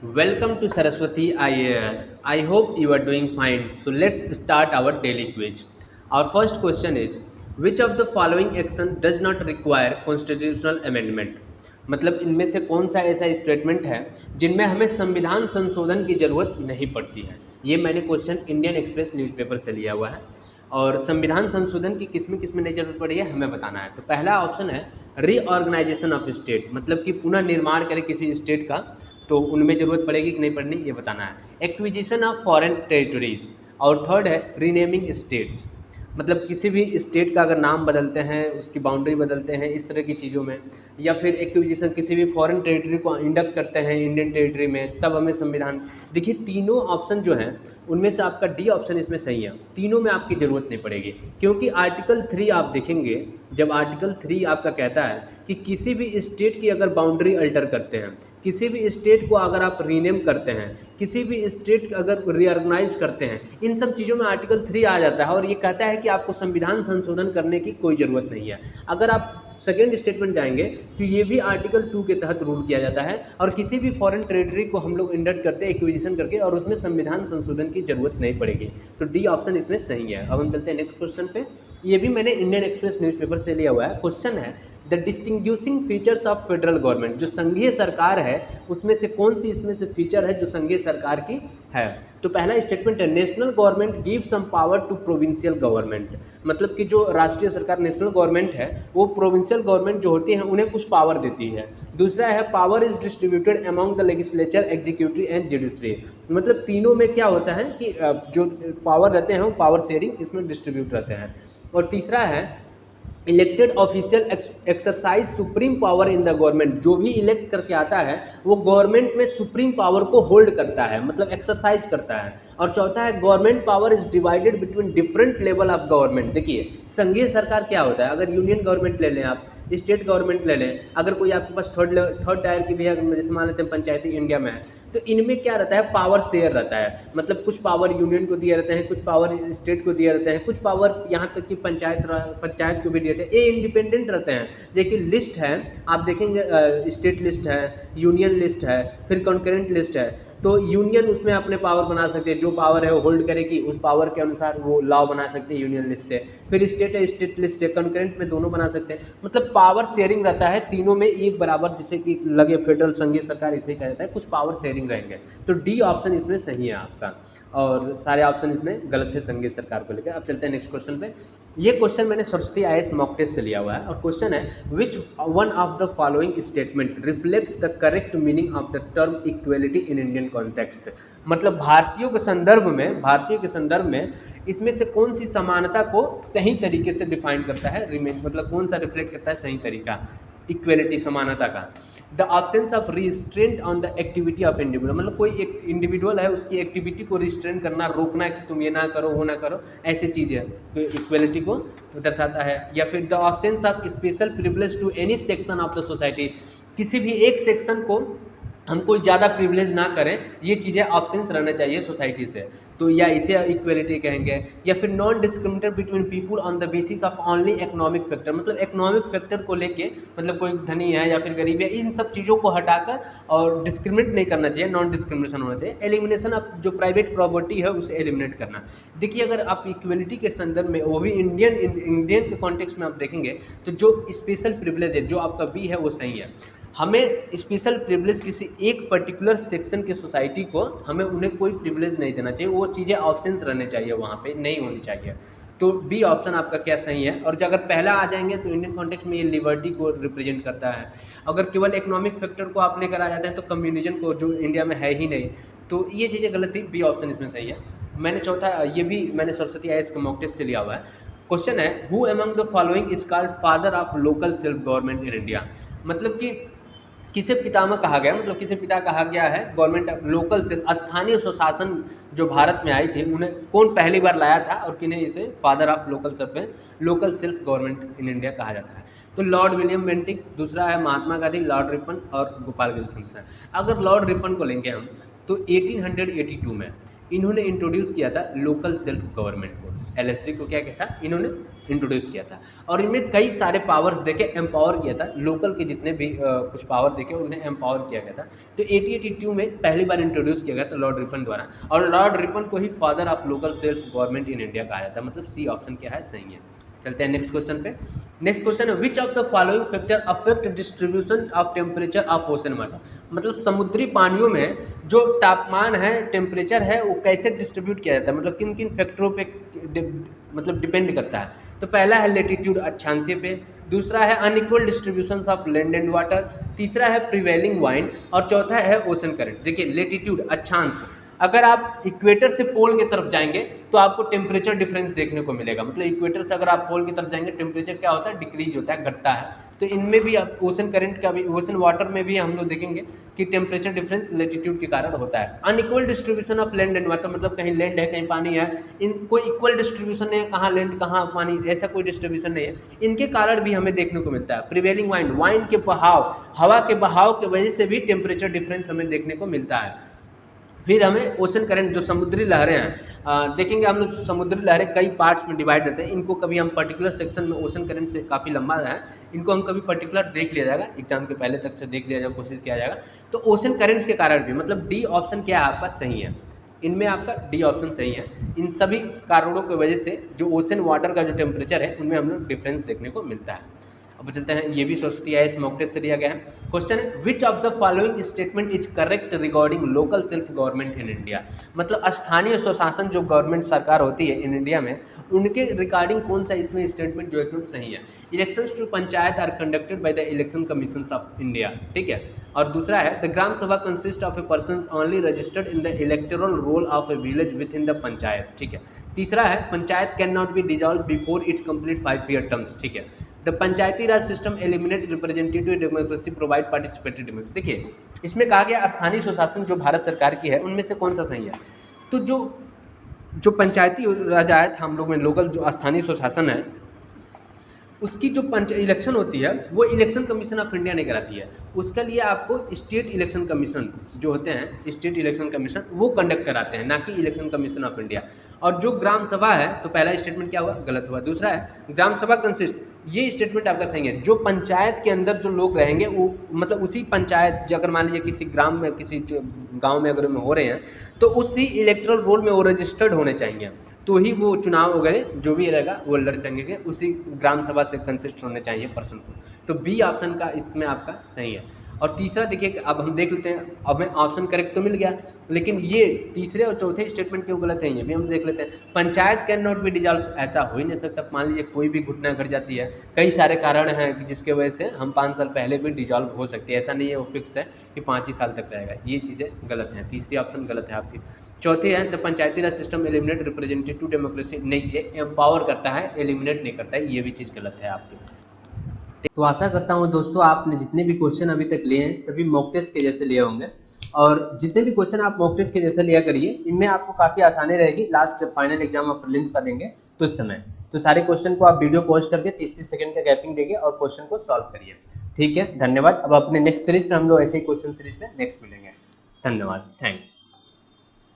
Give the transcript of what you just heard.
Welcome to Saraswati IAS. I hope you are doing fine. So let's start our daily quiz. Our first question is, which of the following action does not require constitutional amendment? मतलब इनमें से कौन सा ऐसा statement है जिनमें हमें संविधान संशोधन की जरूरत नहीं पड़ती है। ये मैंने क्वेश्चन इंडियन एक्सप्रेस न्यूज़पेपर से लिया हुआ है और संविधान संशोधन की किस में नहीं जरूरत पड़ी है हमें बताना है। तो पहला ऑप्शन है रीऑर्गेनाइजेशन ऑफ स्टेट, मतलब कि पुनर्निर्माण करें किसी स्टेट का, तो उनमें ज़रूरत पड़ेगी कि नहीं पड़नी ये बताना है। एक्विजिशन ऑफ फॉरेन टेरिटरीज, और थर्ड है रीनेमिंग स्टेट्स, मतलब किसी भी स्टेट का अगर नाम बदलते हैं, उसकी बाउंड्री बदलते हैं, इस तरह की चीज़ों में, या फिर एक्विजिशन किसी भी फॉरेन टेरिटरी को इंडक्ट करते हैं इंडियन टेरिटरी में, तब हमें संविधान। देखिए तीनों ऑप्शन जो हैं उनमें से आपका डी ऑप्शन इसमें सही है, तीनों में आपकी ज़रूरत नहीं पड़ेगी, क्योंकि आर्टिकल 3 आप देखेंगे, जब आर्टिकल 3 आपका कहता है कि किसी भी स्टेट की अगर बाउंड्री अल्टर करते हैं, किसी भी स्टेट को अगर आप रीनेम करते हैं, किसी भी स्टेट अगर रीऑर्गेनाइज करते हैं, इन सब चीज़ों में आर्टिकल 3 आ जाता है और ये कहता है कि आपको संविधान संशोधन करने की कोई ज़रूरत नहीं है। अगर आप सेकेंड स्टेटमेंट जाएंगे तो ये भी आर्टिकल 2 के तहत रूल किया जाता है और किसी भी फॉरेन टेरिटरी को हम लोग इंडक्ट करते हैं एक्विजिशन करके, और उसमें संविधान संशोधन की जरूरत नहीं पड़ेगी। तो डी ऑप्शन इसमें सही है। अब हम चलते हैं नेक्स्ट क्वेश्चन पे। ये भी मैंने इंडियन एक्सप्रेस न्यूज़पेपर से लिया हुआ है। क्वेश्चन है the distinguishing features of federal government, जो संघीय सरकार है उसमें से कौन सी इसमें से फीचर है जो संघीय सरकार की है। तो पहला स्टेटमेंट है national government give some power to provincial government, मतलब कि जो राष्ट्रीय सरकार नेशनल गवर्नमेंट है वो प्रोविंशियल गवर्नमेंट जो होती है उन्हें कुछ पावर देती है। दूसरा है power is distributed among the legislature executive and judiciary, मतलब तीनों में क्या होता है कि जो पावर रहते हैं वो पावर शेयरिंग इसमें डिस्ट्रीब्यूट रहते हैं। और तीसरा है elected official exercise supreme power in the government, जो भी इलेक्ट करके आता है वो गवर्नमेंट में सुप्रीम पावर को होल्ड करता है, मतलब एक्सरसाइज करता है। और चौथा है government power is divided between different level of government. देखिए संघीय सरकार क्या होता है, अगर यूनियन गवर्नमेंट ले लें, आप स्टेट गवर्नमेंट ले लें, अगर कोई आपके पास थर्ड टायर की भी है, जैसे मान लेते हैं पंचायती इंडिया में है, तो इनमें क्या रहता है पावर शेयर रहता है, मतलब कुछ पावर यूनियन को दिए रहते हैं, कुछ पावर स्टेट को दिए रहते हैं, कुछ पावर यहाँ तक कि पंचायत को भी दिए रहते हैं। ये इंडिपेंडेंट रहते हैं। देखिए लिस्ट है, आप देखेंगे स्टेट लिस्ट है, यूनियन लिस्ट है, फिर कॉन्करेंट लिस्ट है। तो यूनियन उसमें अपने पावर बना सकते हैं, जो पावर है वो होल्ड करेगी, उस पावर के अनुसार वो लॉ बना सकते हैं यूनियन लिस्ट से। फिर स्टेट है, स्टेट लिस्ट से, कॉन्करेंट में दोनों बना सकते हैं, मतलब पावर शेयरिंग रहता है तीनों में एक बराबर, जिसे कि लगे फेडरल संघीय सरकार इसे कहा जाता है, कुछ पावर शेयरिंग रहेंगे। तो डी ऑप्शन इसमें सही है आपका, और सारे ऑप्शन इसमें गलत थे संघीय सरकार को लेकर। अब चलते हैं नेक्स्ट क्वेश्चन पे। ये क्वेश्चन मैंने सरस्वती IAS मॉक टेस्ट से लिया हुआ है और क्वेश्चन है which one of the following statement reflects the correct meaning of the term equality in Indian context, मतलब भारतीयों के संदर्भ में इसमें से कौन सी समानता को सही तरीके से डिफाइन करता है, मतलब कौन सा रिफ्लेक्ट करता है सही तरीका इक्वेलिटी समानता का। The options of restraint on the activity of individual, मतलब कोई एक इंडिविजुअल है उसकी एक्टिविटी को रिस्ट्रेंट करना, रोकना कि तुम ये ना करो वो ना करो, ऐसी चीज़ है तो इक्वेलिटी को दर्शाता है। या फिर the options of special privilege to any section of the society, किसी भी एक सेक्शन को हम कोई ज़्यादा प्रिविलेज ना करें, ये चीज़ें ऑप्शंस रहना चाहिए सोसाइटी से, तो या इसे इक्वेलिटी कहेंगे। या फिर non discriminate between people on the basis of only economic factor, मतलब इकोनॉमिक फैक्टर को लेके, मतलब कोई धनी है या फिर गरीब है, इन सब चीज़ों को हटाकर और डिस्क्रिमिनेट नहीं करना चाहिए, नॉन डिस्क्रिमिनेशन होना चाहिए। एलिमिनेशन ऑफ जो प्राइवेट प्रॉपर्टी है उसे एलिमिनेट करना। देखिए अगर आप इक्वेलिटी के संदर्भ में, वो भी इंडियन के कॉन्टेक्स्ट में आप देखेंगे, तो जो स्पेशल प्रिविलेज है जो आपका बी है वो सही है। हमें स्पेशल प्रिविलेज किसी एक पर्टिकुलर सेक्शन की सोसाइटी को, हमें उन्हें कोई प्रिविलेज नहीं देना चाहिए, वो चीज़ें ऑप्शंस रहने चाहिए, वहाँ पे नहीं होनी चाहिए। तो बी ऑप्शन आपका क्या सही है। और अगर पहला आ जाएंगे तो इंडियन कॉन्टेक्स्ट में ये लिबर्टी को रिप्रेजेंट करता है। अगर केवल इकोनॉमिक फैक्टर को आप लेकर आ जाते हैं तो कम्युनिज्म को, जो इंडिया में है ही नहीं, तो ये चीज़ें गलत थी। बी ऑप्शन इसमें सही है। मैंने चौथा, ये भी मैंने सरस्वती IAS के मॉक टेस्ट से लिया हुआ है। क्वेश्चन है who among the following is called father of local self government in India, मतलब कि किसे पितामह कहा गया, मतलब किसे पिता कहा गया है गवर्नमेंट ऑफ लोकल सेल्फ, स्थानीय स्वशासन जो भारत में आई थी, उन्हें कौन पहली बार लाया था और किन्हें इसे father of local self government in India कहा जाता है। तो लॉर्ड विलियम बेंटिक, दूसरा है महात्मा गांधी, लॉर्ड रिपन और गोपाल गिरी शमशेर। अगर लॉर्ड रिपन को लेंगे हम तो 1882 में इन्होंने इंट्रोड्यूस किया था लोकल सेल्फ गवर्नमेंट को। एलएसजी को क्या किया था, इन्होंने इंट्रोड्यूस किया था और इनमें कई सारे पावर्स देके एम्पावर किया था, लोकल के जितने भी कुछ पावर देके उन्हें एम्पावर किया गया था। तो 1882 में पहली बार इंट्रोड्यूस किया गया था लॉर्ड रिपन द्वारा, और लॉर्ड रिपन को ही father of local self government in India कहा जाता है। मतलब सी ऑप्शन क्या है, सही है। चलते हैं नेक्स्ट क्वेश्चन पे। नेक्स्ट क्वेश्चन है which of the following factor affect distribution of temperature of ocean water. मतलब समुद्री पानियों में जो तापमान है, टेम्परेचर है, वो कैसे डिस्ट्रीब्यूट किया जाता है, मतलब किन किन फैक्टरों पे मतलब डिपेंड करता है। तो पहला है लेटीट्यूड, अक्षांशीय पे, दूसरा है unequal distribution of land and water, तीसरा है प्रिवेलिंग वाइंड और चौथा है ओशन करंट। देखिए लेटीट्यूड, अक्षांश, अगर आप इक्वेटर से पोल की तरफ जाएंगे तो आपको टेम्परेचर डिफरेंस देखने को मिलेगा। मतलब इक्वेटर से अगर आप पोल की तरफ जाएंगे टेम्परेचर क्या होता है, डिक्रीज होता है, घटता है। तो इनमें भी आप ओशन करंट का भी, ओशन वाटर में भी हम लोग देखेंगे कि टेम्परेचर डिफरेंस लेटीट्यूड के कारण होता है। Unequal distribution of land and water, मतलब कहीं लैंड है कहीं पानी है, इन कोई इक्वल डिस्ट्रीब्यूशन नहीं है, कहाँ लैंड कहाँ पानी, ऐसा कोई डिस्ट्रीब्यूशन नहीं है, इनके कारण भी हमें देखने को मिलता है। प्रिवेलिंग वाइंड, वाइंड के बहाव, हवा के बहाव की वजह से भी टेम्परेचर डिफरेंस हमें देखने को मिलता है। फिर हमें ओशन करंट, जो समुद्री लहरें हैं, देखेंगे हम लोग समुद्री लहरें कई पार्ट्स में डिवाइड रहते हैं। इनको कभी हम पर्टिकुलर सेक्शन में, ओशन करंट से काफ़ी लंबा है, इनको हम कभी पर्टिकुलर देख लिया जाएगा, एग्जाम के पहले तक से देख लिया जाएगा, कोशिश किया जाएगा। तो ओशन करंट्स के कारण भी, मतलब डी ऑप्शन क्या है आपका, सही है। इनमें आपका डी ऑप्शन सही है। इन सभी कारणों की वजह से जो ओशन वाटर का जो टेम्परेचर है उनमें हम लोग डिफरेंस देखने को मिलता है। अब चलते हैं, ये भी सरस्वती आईएएस मॉक टेस्ट से दिया गया है। क्वेश्चन है which of the following statement is correct regarding local self government in India. मतलब स्थानीय स्वशासन जो गवर्नमेंट सरकार होती है इन इंडिया में, उनके रिगार्डिंग कौन सा इसमें स्टेटमेंट जो एकदम सही है। Elections to panchayat are conducted by the Election Commission of India, ठीक है। और दूसरा है the gram sabha consist of a person only registered in the electoral roll of a village within the panchayat, ठीक है। तीसरा है panchayat can not be dissolve before its complete 5 year terms, ठीक है। The panchayati raj system eliminate representative democracy provide participatory democracy. देखिए इसमें कहा गया स्थानीय स्वशासन जो भारत सरकार की है उनमें से कौन सा सही है। तो जो पंचायती राज आया था हम लोग में, लोकल जो स्थानीय स्वशासन है, उसकी जो इलेक्शन होती है वो इलेक्शन कमीशन ऑफ इंडिया नहीं कराती है। उसके लिए आपको स्टेट इलेक्शन कमीशन जो होते हैं, स्टेट इलेक्शन कमीशन, वो कंडक्ट कराते हैं, ना कि इलेक्शन कमीशन ऑफ इंडिया। और जो ग्राम सभा है, तो पहला स्टेटमेंट क्या हुआ, गलत हुआ। दूसरा है ग्राम सभा कंसिस्ट, ये स्टेटमेंट आपका सही है। जो पंचायत के अंदर जो लोग रहेंगे वो, मतलब उसी पंचायत, जो अगर मान लीजिए किसी ग्राम में, किसी गांव में अगर हो रहे हैं, तो उसी इलेक्टोरल रोल में वो रजिस्टर्ड होने चाहिए, तो ही वो चुनाव वगैरह जो भी रहेगा वो लड़ सकेंगे, उसी ग्राम सभा से कंसिस्ट होने चाहिए पर्सन को। तो बी ऑप्शन का इसमें आपका सही है। और तीसरा देखिए, अब हम देख लेते हैं, अब हमें ऑप्शन करेक्ट तो मिल गया, लेकिन ये तीसरे और चौथे स्टेटमेंट क्यों गलत है ये भी हम देख लेते हैं। Panchayat can not be dissolve, ऐसा हो ही नहीं सकता। मान लीजिए कोई भी घटना घट जाती है, कई सारे कारण हैं जिसके वजह से हम 5 साल पहले भी डिजॉल्व हो सकती है, ऐसा नहीं है वो फिक्स है कि 5 ही साल तक रहेगा। ये चीज़ें गलत हैं, तीसरी ऑप्शन गलत है आपकी। चौथी है the panchayati raj system eliminate representative democracy, नहीं, ये एम्पावर करता है, एलिमिनेट नहीं करता है, ये भी चीज़ गलत है आपकी। तो आशा करता हूँ दोस्तों आपने जितने भी क्वेश्चन अभी तक लिए हैं सभी मॉक टेस्ट के जैसे लिए होंगे, और जितने भी क्वेश्चन आप मॉक टेस्ट के जैसे लिया करिए, इनमें आपको काफ़ी आसानी रहेगी लास्ट जब फाइनल एग्जाम आप प्रीलिम्स का देंगे तो इस समय। तो सारे क्वेश्चन को आप वीडियो पॉज करके 30-30 सेकंड का गैपिंग देंगे और क्वेश्चन को सॉल्व करिए, ठीक है। धन्यवाद। अब अपने नेक्स्ट सीरीज पे हम लोग ऐसे ही क्वेश्चन सीरीज पे नेक्स्ट मिलेंगे। धन्यवाद, थैंक्स।